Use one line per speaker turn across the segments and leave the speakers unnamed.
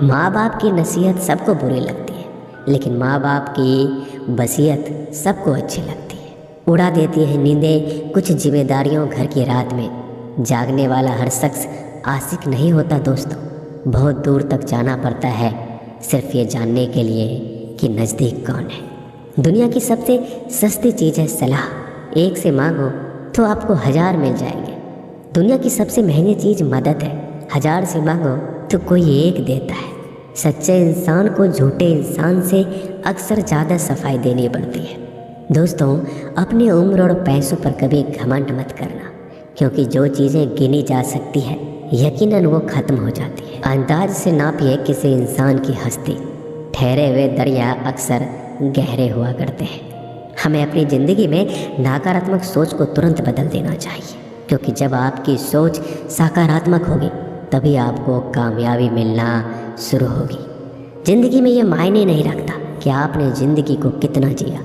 माँ बाप की नसीहत सबको बुरी लगती है, लेकिन माँ बाप की वसीयत सबको अच्छी लगती है। उड़ा देती है नींदें कुछ जिम्मेदारियों घर की रात में। जागने वाला हर शख्स आशिक नहीं होता दोस्तों, बहुत दूर तक जाना पड़ता है सिर्फ ये जानने के लिए कि नज़दीक कौन है। दुनिया की सबसे सस्ती चीज़ है सलाह, एक से मांगो तो आपको 1000 मिल जाएंगे। दुनिया की सबसे महंगी चीज़ मदद है, 1000 से मांगो तो कोई एक देता है। सच्चे इंसान को झूठे इंसान से अक्सर ज़्यादा सफाई देनी पड़ती है। दोस्तों, अपनी उम्र और पैसों पर कभी घमंड मत करना, क्योंकि जो चीज़ें गिनी जा सकती है यकीनन वो ख़त्म हो जाती है। अंदाज से नापिए किसी इंसान की हस्ती, ठहरे हुए दरिया अक्सर गहरे हुआ करते हैं। हमें अपनी ज़िंदगी में नकारात्मक सोच को तुरंत बदल देना चाहिए, क्योंकि जब आपकी सोच सकारात्मक होगी तभी आपको कामयाबी मिलना शुरू होगी। ज़िंदगी में ये मायने नहीं रखता कि आपने ज़िंदगी को कितना जिया,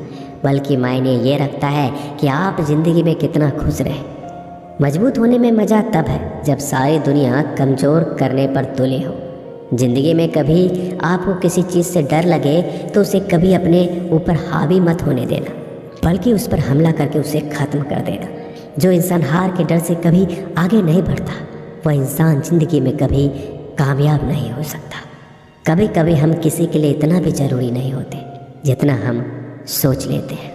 बल्कि मायने ये रखता है कि आप ज़िंदगी में कितना खुश रहे। मजबूत होने में मज़ा तब है जब सारी दुनिया कमज़ोर करने पर तुले हो। ज़िंदगी में कभी आपको किसी चीज़ से डर लगे तो उसे कभी अपने ऊपर हावी मत होने देना, बल्कि उस पर हमला करके उसे ख़त्म कर देना। जो इंसान हार के डर से कभी आगे नहीं बढ़ता, वह इंसान ज़िंदगी में कभी कामयाब नहीं हो सकता। कभी कभी हम किसी के लिए इतना भी ज़रूरी नहीं होते जितना हम सोच लेते हैं।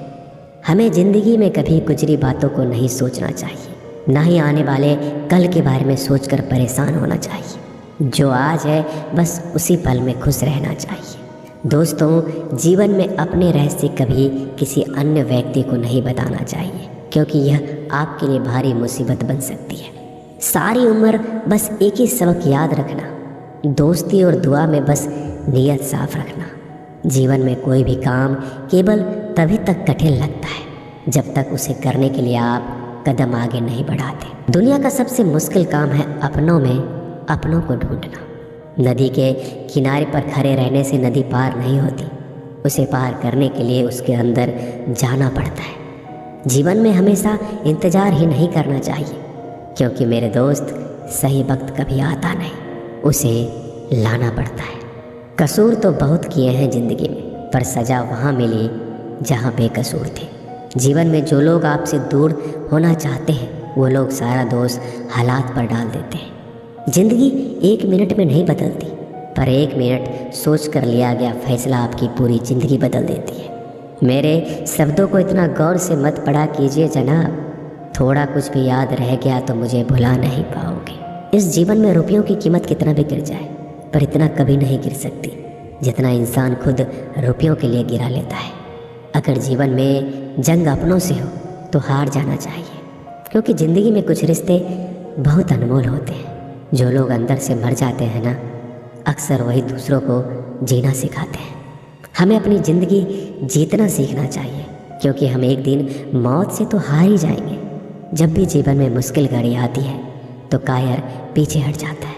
हमें ज़िंदगी में कभी गुजरी बातों को नहीं सोचना चाहिए, ना ही आने वाले कल के बारे में सोचकर परेशान होना चाहिए। जो आज है बस उसी पल में खुश रहना चाहिए। दोस्तों, जीवन में अपने रहस्य कभी किसी अन्य व्यक्ति को नहीं बताना चाहिए, क्योंकि यह आपके लिए भारी मुसीबत बन सकती है। सारी उम्र बस एक ही सबक याद रखना, दोस्ती और दुआ में बस नीयत साफ रखना। जीवन में कोई भी काम केवल तभी तक कठिन लगता है जब तक उसे करने के लिए आप कदम आगे नहीं बढ़ाते। दुनिया का सबसे मुश्किल काम है अपनों में अपनों को ढूंढना। नदी के किनारे पर खड़े रहने से नदी पार नहीं होती, उसे पार करने के लिए उसके अंदर जाना पड़ता है। जीवन में हमेशा इंतज़ार ही नहीं करना चाहिए, क्योंकि मेरे दोस्त सही वक्त कभी आता नहीं, उसे लाना पड़ता है। कसूर तो बहुत किए हैं ज़िंदगी में, पर सज़ा वहाँ मिली जहाँ बेकसूर थे। जीवन में जो लोग आपसे दूर होना चाहते हैं वो लोग सारा दोष हालात पर डाल देते हैं। ज़िंदगी 1 मिनट में नहीं बदलती, पर 1 मिनट सोच कर लिया गया फैसला आपकी पूरी ज़िंदगी बदल देती है। मेरे शब्दों को इतना गौर से मत पढ़ा कीजिए जनाब, थोड़ा कुछ भी याद रह गया तो मुझे भुला नहीं पाओगे। इस जीवन में रुपयों की कीमत कितना भी गिर जाए, पर इतना कभी नहीं गिर सकती जितना इंसान खुद रुपयों के लिए गिरा लेता है। अगर जीवन में जंग अपनों से हो तो हार जाना चाहिए, क्योंकि ज़िंदगी में कुछ रिश्ते बहुत अनमोल होते हैं। जो लोग अंदर से मर जाते हैं ना, अक्सर वही दूसरों को जीना सिखाते हैं। हमें अपनी ज़िंदगी जीतना सीखना चाहिए, क्योंकि हम एक दिन मौत से तो हार ही जाएंगे। जब भी जीवन में मुश्किल घड़ी आती है तो कायर पीछे हट जाता है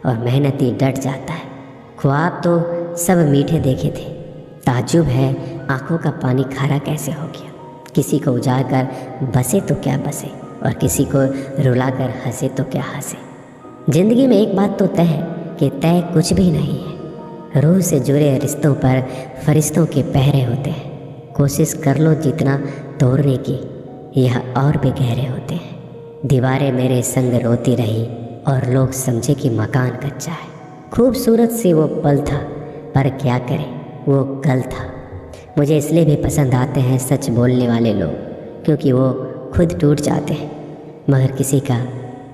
और मेहनती डट जाता है। ख्वाब तो सब मीठे देखे थे, ताज्जुब है आंखों का पानी खारा कैसे हो गया। किसी को उजाड़ कर बसे तो क्या बसे, और किसी को रुला कर हंसे तो क्या हंसे। ज़िंदगी में एक बात तो तय है कि तय कुछ भी नहीं है। रूह से जुड़े रिश्तों पर फरिश्तों के पहरे होते हैं। कोशिश कर लो जितना तोड़ने की, यह और भी गहरे होते हैं। दीवारें मेरे संग रोती रही और लोग समझे कि मकान कच्चा है। खूबसूरत सी वो पल था, पर क्या करें वो कल था। मुझे इसलिए भी पसंद आते हैं सच बोलने वाले लोग, क्योंकि वो खुद टूट जाते हैं मगर किसी का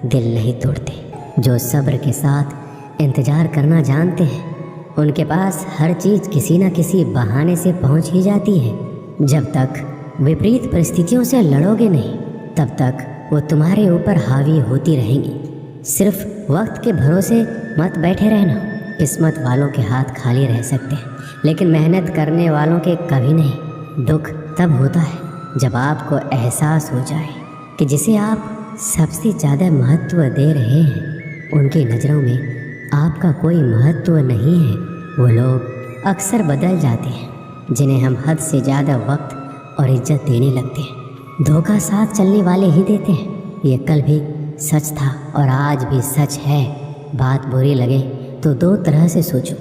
दिल नहीं तोड़ते। जो सब्र के साथ इंतज़ार करना जानते हैं, उनके पास हर चीज़ किसी न किसी बहाने से पहुंच ही जाती है। जब तक विपरीत परिस्थितियों से लड़ोगे नहीं, तब तक वो तुम्हारे ऊपर हावी होती रहेंगी। सिर्फ वक्त के भरोसे मत बैठे रहना। किस्मत वालों के हाथ खाली रह सकते हैं, लेकिन मेहनत करने वालों के कभी नहीं। दुख तब होता है जब आपको एहसास हो जाए कि जिसे आप सबसे ज़्यादा महत्व दे रहे हैं उनकी नज़रों में आपका कोई महत्व नहीं है। वो लोग अक्सर बदल जाते हैं जिन्हें हम हद से ज़्यादा वक्त और इज्जत देने लगते हैं। धोखा साथ चलने वाले ही देते हैं। ये कल भी सच था और आज भी सच है। बात बुरी लगे तो 2 तरह से सोचो,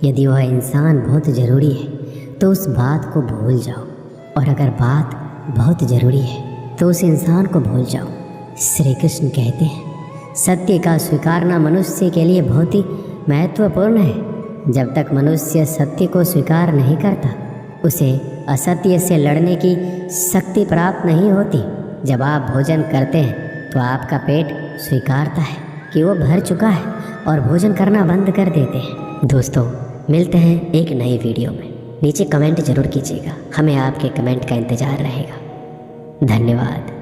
यदि वह इंसान बहुत ज़रूरी है तो उस बात को भूल जाओ, और अगर बात बहुत ज़रूरी है तो उस इंसान को भूल जाओ। श्री कृष्ण कहते हैं, सत्य का स्वीकारना मनुष्य के लिए बहुत ही महत्वपूर्ण है। जब तक मनुष्य सत्य को स्वीकार नहीं करता, उसे असत्य से लड़ने की शक्ति प्राप्त नहीं होती। जब आप भोजन करते हैं तो आपका पेट स्वीकारता है कि वो भर चुका है और भोजन करना बंद कर देते हैं। दोस्तों, मिलते हैं एक नई वीडियो में। नीचे कमेंट जरूर कीजिएगा, हमें आपके कमेंट का इंतज़ार रहेगा। धन्यवाद।